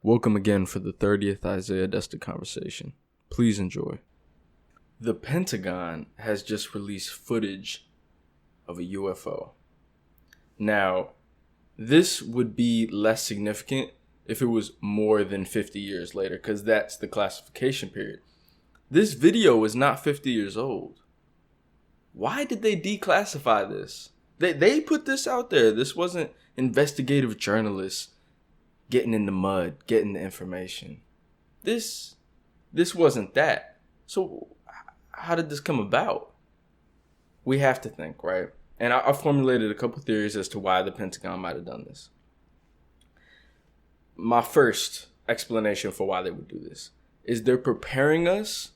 Welcome again for the 30th Isaiah Desta conversation. Please enjoy. The Pentagon has just released footage of a UFO. Now, this would be less significant if it was more than 50 years later, because that's the classification period. This video is not 50 years old. Why did they declassify this? They put this out there. This wasn't investigative journalists getting in the mud, getting the information. This wasn't that. So how did this come about? We have to think, right? And I formulated a couple theories as to why the Pentagon might have done this. My first explanation for why they would do this is they're preparing us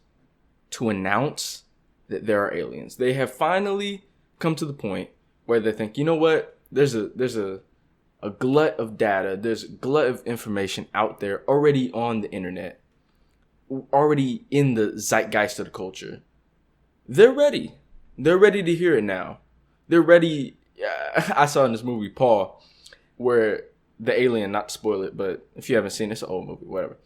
to announce that there are aliens. They have finally come to the point where they think, you know what? There's a glut of data. There's a glut of information out there already on the internet, already in the zeitgeist of the culture. They're ready. They're ready to hear it now. They're ready. I saw in this movie, Paul, where the alien, not to spoil it, but if you haven't seen it, it's an old movie, whatever.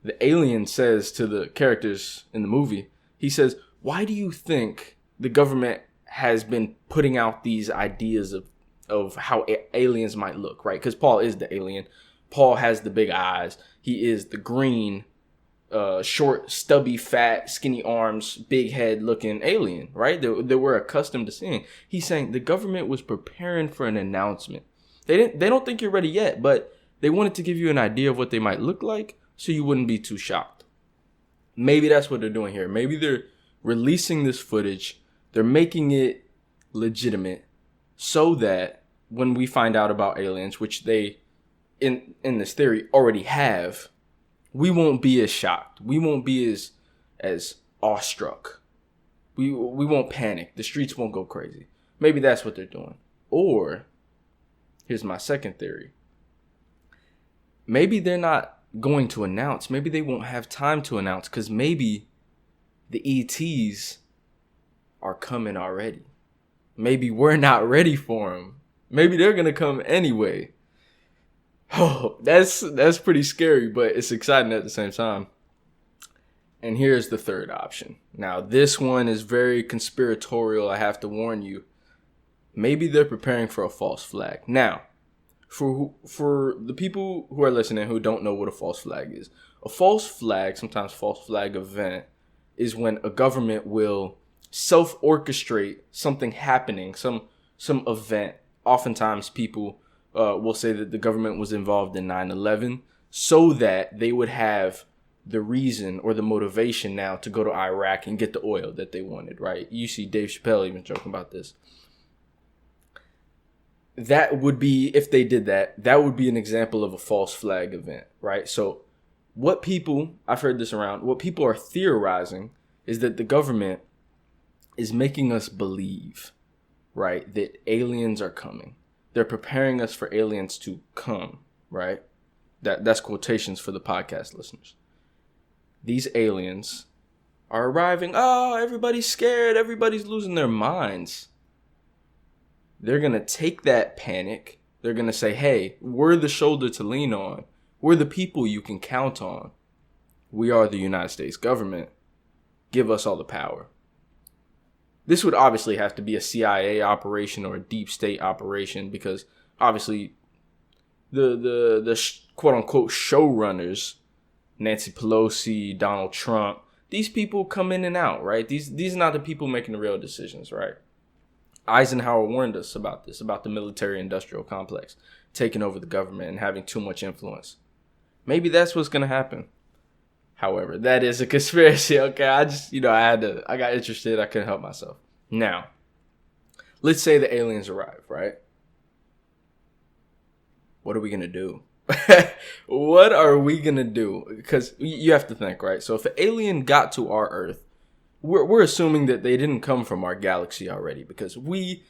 The alien says to the characters in the movie, he says, why do you think the government has been putting out these ideas of how aliens might look, right? Because Paul is the alien. Paul has the big eyes. He is the green, short, stubby, fat, skinny arms, big head looking alien, right? That we're accustomed to seeing. He's saying the government was preparing for an announcement. They don't think you're ready yet, but they wanted to give you an idea of what they might look like so you wouldn't be too shocked. Maybe that's what they're doing here. Maybe they're releasing this footage. They're making it legitimate so that when we find out about aliens, which they, in this theory, already have, we won't be as shocked. We won't be as awestruck. We won't panic. The streets won't go crazy. Maybe that's what they're doing. Or, here's my second theory. Maybe they're not going to announce. Maybe they won't have time to announce because maybe the ETs are coming already. Maybe we're not ready for them. Maybe they're going to come anyway. Oh, that's pretty scary, but it's exciting at the same time. And here's the third option. Now, this one is very conspiratorial, I have to warn you. Maybe they're preparing for a false flag. Now, for the people who are listening who don't know what a false flag is, a false flag, sometimes false flag event, is when a government will self-orchestrate something happening, some event. Oftentimes people will say that the government was involved in 9/11 so that they would have the reason or the motivation now to go to Iraq and get the oil that they wanted, right? You see Dave Chappelle even joking about this. That would be, if they did that would be an example of a false flag event, right? So what people, I've heard this around, what people are theorizing is that the government is making us believe, right, that aliens are coming. They're preparing us for aliens to come, right? That's quotations for the podcast listeners. These aliens are arriving. Oh, everybody's scared. Everybody's losing their minds. They're going to take that panic. They're going to say, hey, we're the shoulder to lean on. We're the people you can count on. We are the United States government. Give us all the power. This would obviously have to be a CIA operation or a deep state operation because obviously the quote unquote showrunners, Nancy Pelosi, Donald Trump, these people come in and out, right? These are not the people making the real decisions, right? Eisenhower warned us about this, about the military industrial complex taking over the government and having too much influence. Maybe that's what's going to happen. However, that is a conspiracy. Okay, I got interested. I couldn't help myself. Now, let's say the aliens arrive, right? What are we going to do? What are we going to do? Because you have to think, right? So if an alien got to our Earth, we're assuming that they didn't come from our galaxy already because we,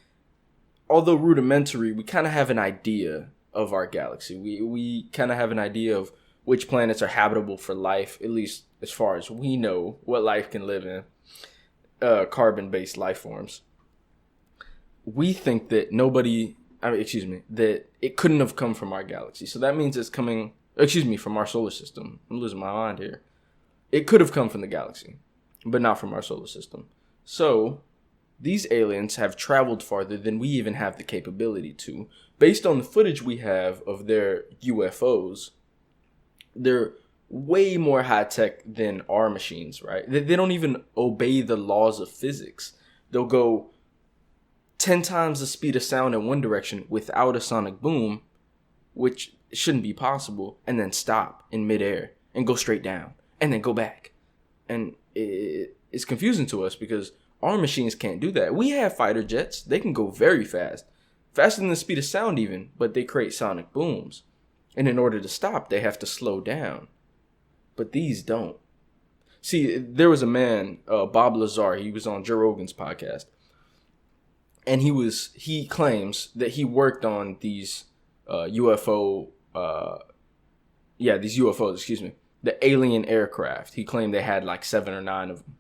although rudimentary, we kind of have an idea of our galaxy. We kind of have an idea of which planets are habitable for life, at least as far as we know what life can live in, carbon-based life forms. We think that that it couldn't have come from our galaxy. So that means it's coming Excuse me, from our solar system. I'm losing my mind here. It could have come from the galaxy, but not from our solar system. So these aliens have traveled farther than we even have the capability to. Based on the footage we have of their UFOs, they're way more high tech than our machines, right? They don't even obey the laws of physics. They'll go 10 times the speed of sound in one direction without a sonic boom, which shouldn't be possible, and then stop in midair and go straight down and then go back. And it's confusing to us because our machines can't do that. We have fighter jets. They can go very fast, faster than the speed of sound even, but they create sonic booms. And in order to stop, they have to slow down. But these don't. See, there was a man, Bob Lazar, he was on Joe Rogan's podcast. And he claims that he worked on these these UFOs, the alien aircraft. He claimed they had like 7 or 9 of them.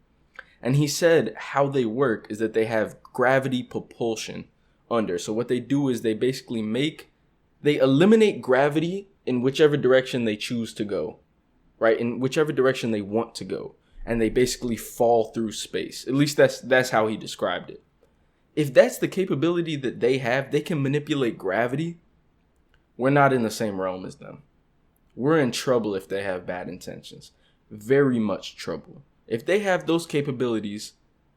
And he said how they work is that they have gravity propulsion under. So what they do is they basically they eliminate gravity in whichever direction they choose to go, right? In whichever direction they want to go. And they basically fall through space. At least that's how he described it. If that's the capability that they have, they can manipulate gravity. We're not in the same realm as them. We're in trouble if they have bad intentions. Very much trouble. If they have those capabilities,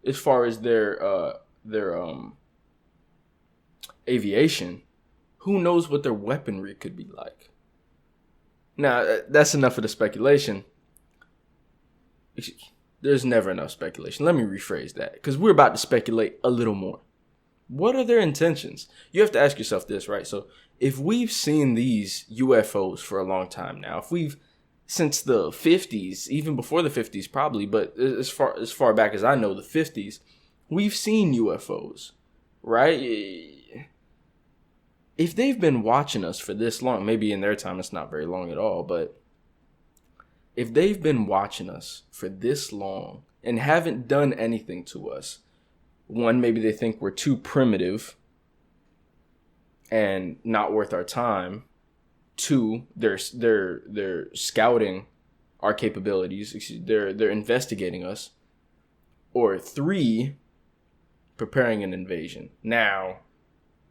as far as their aviation, who knows what their weaponry could be like? Now, that's enough of the speculation. There's never enough speculation. Let me rephrase that, because we're about to speculate a little more. What are their intentions? You have to ask yourself this, right? So if we've seen these UFOs for a long time now, since the 50s, even before the 50s probably, but as far back as I know, the 50s, we've seen UFOs, right? If they've been watching us for this long, maybe in their time it's not very long at all, but if they've been watching us for this long and haven't done anything to us, one, maybe they think we're too primitive and not worth our time. Two, they're scouting our capabilities. They're investigating us. Or 3, preparing an invasion. Now,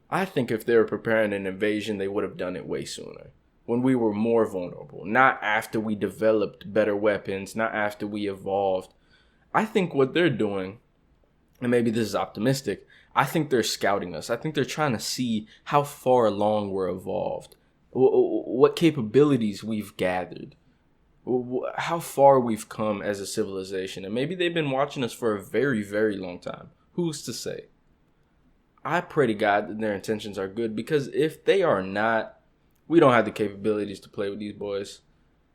I think if they were preparing an invasion, they would have done it way sooner, when we were more vulnerable. Not after we developed better weapons, not after we evolved. I think what they're doing, and maybe this is optimistic, I think they're scouting us. I think they're trying to see how far along we're evolved, what capabilities we've gathered, how far we've come as a civilization. And maybe they've been watching us for a very, very long time. Who's to say? I pray to God that their intentions are good, because if they are not, we don't have the capabilities to play with these boys.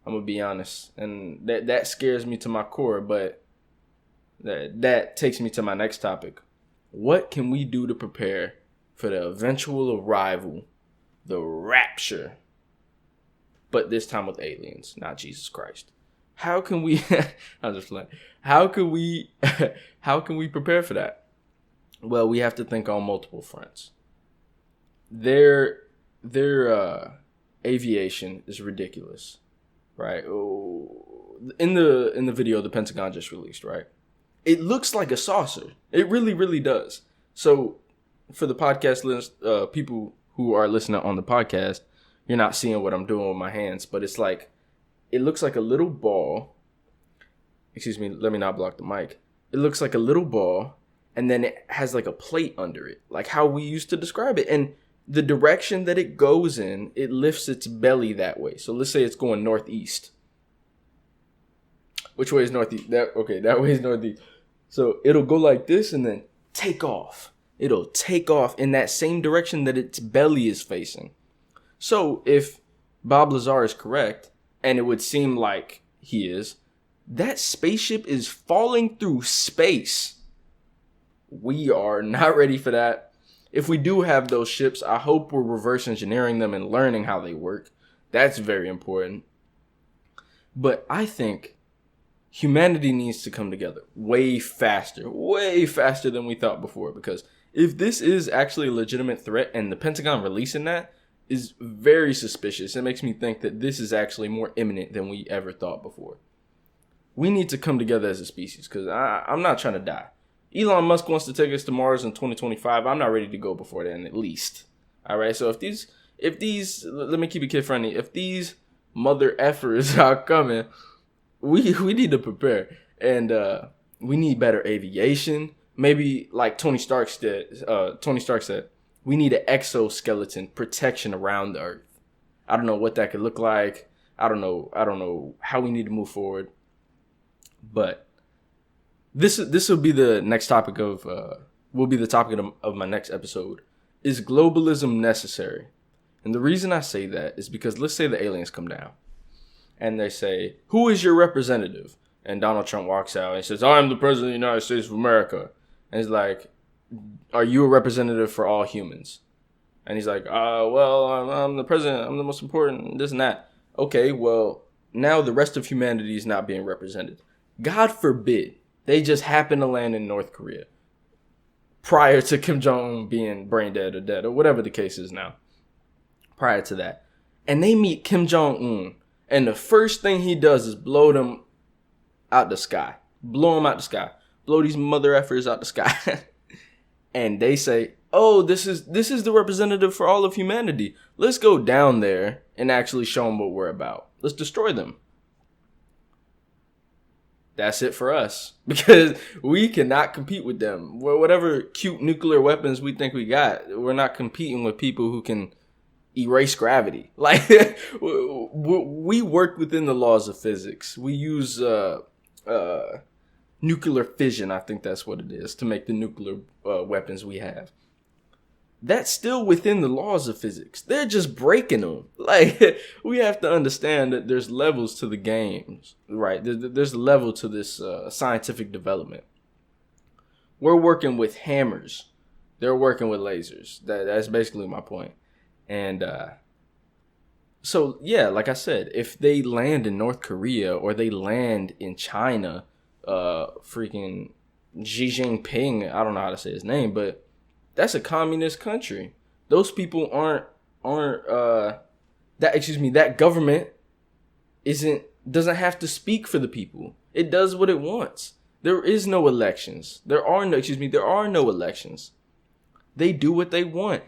I'm going to be honest. And that scares me to my core, but that takes me to my next topic. What can we do to prepare for the eventual arrival, the rapture, but this time with aliens, not Jesus Christ? How can we? I'm just playing. How can we prepare for that? Well, we have to think on multiple fronts. Their aviation is ridiculous, right? In the video the Pentagon just released, right? It looks like a saucer. It really, really does. So for the podcast people who are listening on the podcast, you're not seeing what I'm doing with my hands, but it's like, it looks like a little ball. Excuse me, let me not block the mic. It looks like a little ball, and then it has like a plate under it, like how we used to describe it. And the direction that it goes in, it lifts its belly that way. So let's say it's going northeast. Which way is northeast? That way is northeast. So it'll go like this and then take off. It'll take off in that same direction that its belly is facing. So if Bob Lazar is correct, and it would seem like he is, that spaceship is falling through space. We are not ready for that. If we do have those ships, I hope we're reverse engineering them and learning how they work. That's very important. But I think humanity needs to come together way faster than we thought before. Because if this is actually a legitimate threat and the Pentagon releasing that, is very suspicious. It makes me think that this is actually more imminent than we ever thought before. We need to come together as a species, because I'm not trying to die. Elon Musk wants to take us to Mars in 2025. I'm not ready to go before then, at least. All right, so if these, let me keep it kid friendly. If these mother effers are coming, we need to prepare, and we need better aviation. Maybe like Tony Stark said, we need an exoskeleton protection around the Earth. I don't know what that could look like. I don't know how we need to move forward. But this will be the next topic of will be the topic of my next episode. Is globalism necessary? And the reason I say that is because let's say the aliens come down and they say, "Who is your representative?" And Donald Trump walks out and says, "I'm the president of the United States of America." And he's like, "Are you a representative for all humans?" And he's like, well, I'm the president. I'm the most important, this and that. Okay, well, now the rest of humanity is not being represented. God forbid they just happen to land in North Korea prior to Kim Jong-un being brain dead or dead or whatever the case is now. Prior to that. And they meet Kim Jong-un. And the first thing he does is blow them out the sky. Blow them out the sky. Blow these mother effers out the sky. And they say, "Oh, this is the representative for all of humanity. Let's go down there and actually show them what we're about. Let's destroy them." That's it for us, because we cannot compete with them. Whatever cute nuclear weapons we think we got, we're not competing with people who can erase gravity. Like, we work within the laws of physics. We use nuclear fission, I think that's what it is, to make the nuclear weapons we have. That's still within the laws of physics. They're just breaking them. Like, we have to understand that there's levels to the games, right? There's a level to this scientific development. We're working with hammers. They're working with lasers. That's basically my point. And so, yeah, like I said, if they land in North Korea or they land in China, freaking Xi Jinping, I don't know how to say his name, but that's a communist country. Those people that government doesn't have to speak for the people. It does what it wants. There is no elections. There are no elections. They do what they want.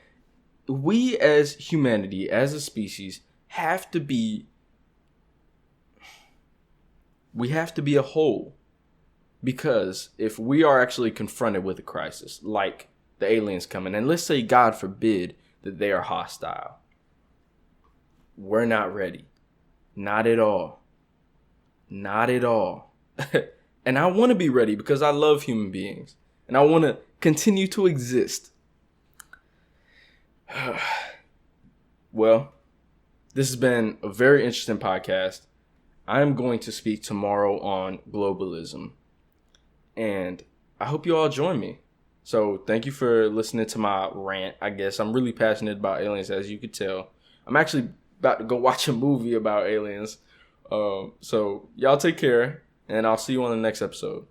We as humanity, as a species, have to be a whole. Because if we are actually confronted with a crisis, like the aliens coming, and let's say, God forbid, that they are hostile, we're not ready. Not at all. Not at all. And I want to be ready because I love human beings. And I want to continue to exist. Well, this has been a very interesting podcast. I am going to speak tomorrow on globalism. And I hope you all join me. So thank you for listening to my rant, I guess. I'm really passionate about aliens, as you could tell. I'm actually about to go watch a movie about aliens. So y'all take care, and I'll see you on the next episode.